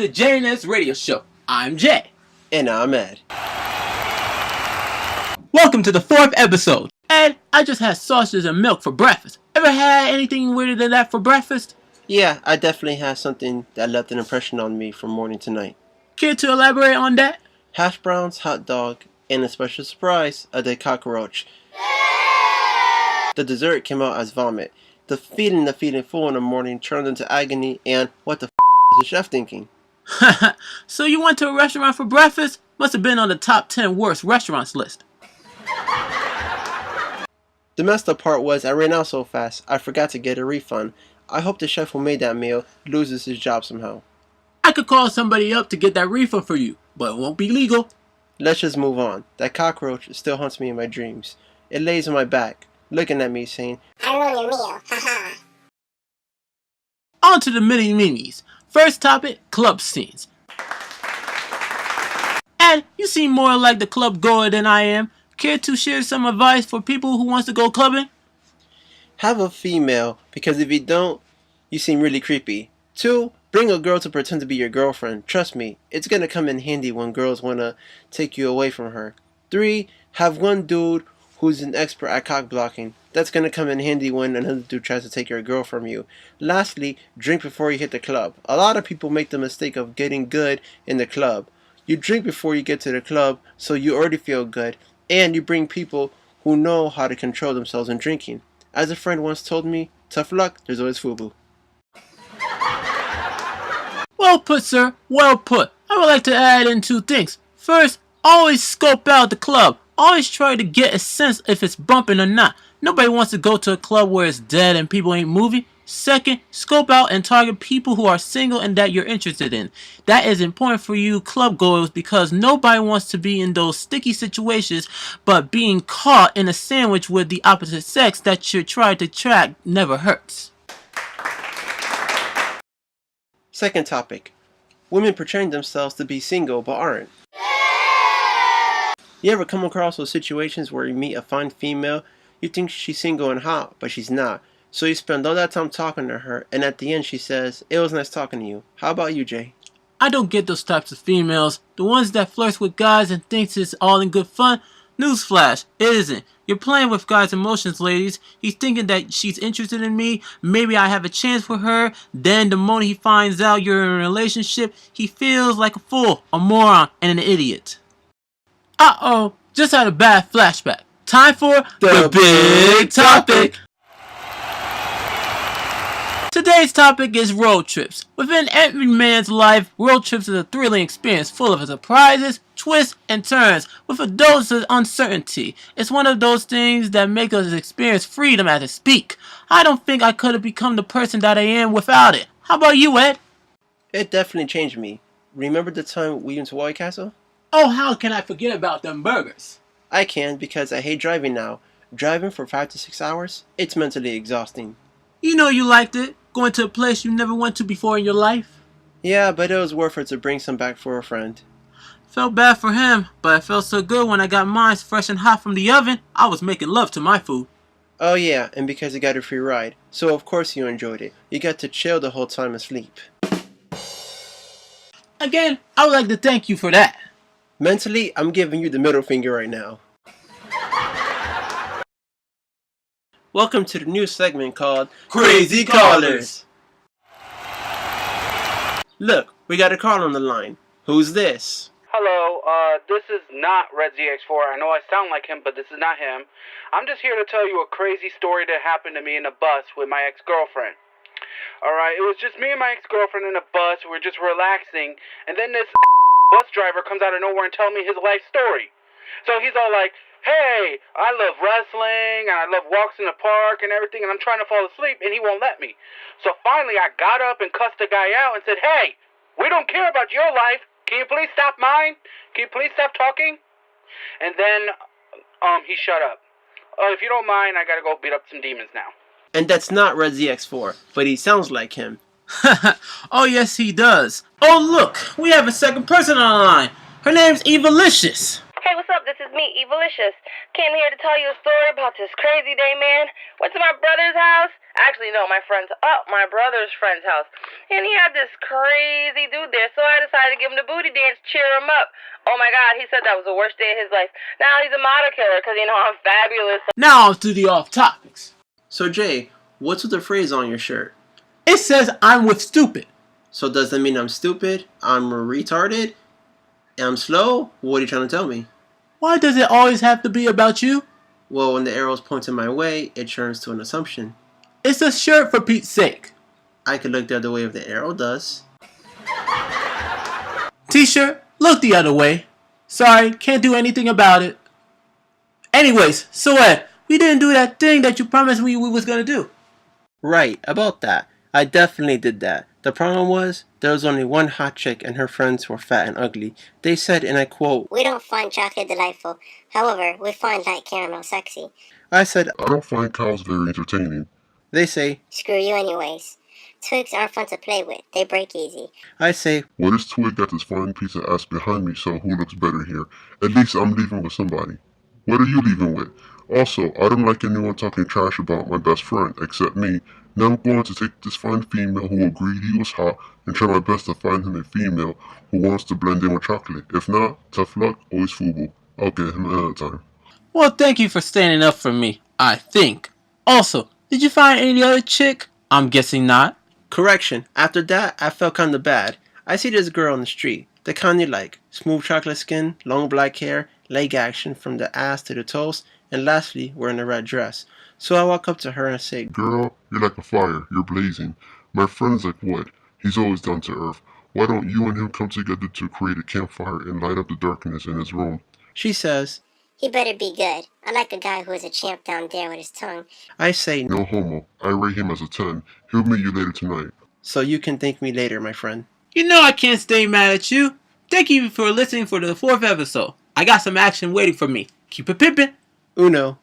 the JNS Radio Show. I'm Jay. And I'm Ed. Welcome to the 4th episode. Ed, I just had sausages and milk for breakfast. Ever had anything weirder than that for breakfast? Yeah, I definitely had something that left an impression on me from morning to night. Care to elaborate on that? Hash browns, hot dog, and a special surprise, a dead cockroach. The dessert came out as vomit. The feeling of feeling full in the morning turned into agony, and what the is the chef thinking? So you went to a restaurant for breakfast? Must have been on the top 10 worst restaurants list. The messed up part was I ran out so fast, I forgot to get a refund. I hope the chef who made that meal loses his job somehow. I could call somebody up to get that refund for you, but it won't be legal. Let's just move on. That cockroach still haunts me in my dreams. It lays on my back, looking at me saying, I ruined your meal, haha. On to the mini-memes. First topic, club scenes. And you seem more like the club goer than I am. Care to share some advice for people who wants to go clubbing? have a female, because if you don't, you seem really creepy. 2, bring a girl to pretend to be your girlfriend. Trust me, it's gonna come in handy when girls wanna take you away from her. 3, have one dude who's an expert at cock blocking. That's gonna come in handy when another dude tries to take your girl from you. Lastly, drink before you hit the club. A lot of people make the mistake of getting good in the club. You drink before you get to the club, so you already feel good, and you bring people who know how to control themselves in drinking. As a friend once told me, tough luck, there's always FUBU. Well put, sir. Well put. I would like to add in 2 things. First, always scope out the club. Always try to get a sense if it's bumping or not. Nobody wants to go to a club where it's dead and people ain't moving. Second, scope out and target people who are single and that you're interested in. That is important for you club goers because nobody wants to be in those sticky situations, but being caught in a sandwich with the opposite sex that you're trying to track never hurts. Second topic, women portraying themselves to be single but aren't. You ever come across those situations where you meet a fine female, you think she's single and hot, but she's not. So you spend all that time talking to her, and at the end she says, it was nice talking to you. How about you, Jay? I don't get those types of females. The ones that flirts with guys and thinks it's all in good fun. Newsflash, it isn't. You're playing with guys' emotions, ladies. He's thinking that she's interested in me. Maybe I have a chance for her. Then the moment he finds out you're in a relationship, he feels like a fool, a moron, and an idiot. Uh-oh, just had a bad flashback. Time for the big topic. Today's topic is road trips. Within every man's life, road trips is a thrilling experience full of surprises, twists, and turns, with a dose of uncertainty. It's one of those things that make us experience freedom as it speak. I don't think I could have become the person that I am without it. How about you, Ed? It definitely changed me. Remember the time we went to White Castle? Oh, how can I forget about them burgers? I can because I hate driving now. Driving for 5 to 6 hours, it's mentally exhausting. You know you liked it, going to a place you never went to before in your life. Yeah, but it was worth it to bring some back for a friend. Felt bad for him, but it felt so good when I got mine fresh and hot from the oven. I was making love to my food. Oh yeah, and because you got a free ride, so of course you enjoyed it. You got to chill the whole time and sleep. Again, I would like to thank you for that. Mentally, I'm giving you the middle finger right now. Welcome to the new segment called Crazy Callers. Look, we got a caller on the line. Who's this? Hello, this is not Red ZX4. I know I sound like him, but this is not him. I'm just here to tell you a crazy story that happened to me in a bus with my ex-girlfriend. Alright, it was just me and my ex-girlfriend in a bus. We were just relaxing, and then this bus driver comes out of nowhere and tells me his life story. So he's all like, hey, I love wrestling, and I love walks in the park and everything, and I'm trying to fall asleep, and he won't let me. So finally, I got up and cussed the guy out and said, hey, we don't care about your life. Can you please stop mine? Can you please stop talking? And then, he shut up. If you don't mind, I gotta go beat up some demons now. And that's not Red ZX4, but he sounds like him. Oh yes he does. Oh look, we have a second person on the line. Her name's Evalicious. Hey, what's up? This is me, Evalicious. Came here to tell you a story about this crazy day, man. Went to my brother's house. Actually, no, my brother's friend's house. And he had this crazy dude there, so I decided to give him the booty dance, cheer him up. Oh my God, he said that was the worst day of his life. Now he's a model killer because, I'm fabulous. Now on to the off topics. So Jay, what's with the phrase on your shirt? It says I'm with stupid. So does that mean I'm stupid? I'm retarded? I'm slow? What are you trying to tell me? Why does it always have to be about you? Well, when the arrow's pointing my way, it turns to an assumption. It's a shirt for Pete's sake. I could look the other way if the arrow does. T-shirt, look the other way. Sorry, can't do anything about it. Anyways, so Ed, we didn't do that thing that you promised we was gonna do. Right, about that. I definitely did that. The problem was, there was only one hot chick and her friends were fat and ugly. They said, and I quote, We don't find chocolate delightful. However, we find light caramel sexy. I said, I don't find cows very entertaining. they say, Screw you anyways. Twigs aren't fun to play with. They break easy. I say, Well, this twig got this fine piece of ass behind me, so who looks better here? At least I'm leaving with somebody. What are you leaving with? Also, I don't like anyone talking trash about my best friend, except me. Now I'm going to take this fine female who agreed he was hot and try my best to find him a female who wants to blend in with chocolate. If not, tough luck, always FUBU. I'll get him another time. Well, thank you for standing up for me, I think. Also, did you find any other chick? I'm guessing not. correction. After that, I felt kinda bad. I see this girl on the street. The kind you like. Smooth chocolate skin, long black hair, leg action from the ass to the toes, and lastly, wearing a red dress. So I walk up to her and I say, Girl, you're like a fire. You're blazing. My friend's like wood. He's always down to earth. Why don't you and him come together to create a campfire and light up the darkness in his room? she says, He better be good. I like a guy who is a champ down there with his tongue. I say, No homo. I rate him as a 10. He'll meet you later tonight. so you can thank me later, my friend. You know I can't stay mad at you. Thank you for listening for the 4th episode. I got some action waiting for me. Keep it pimpin'. Uno.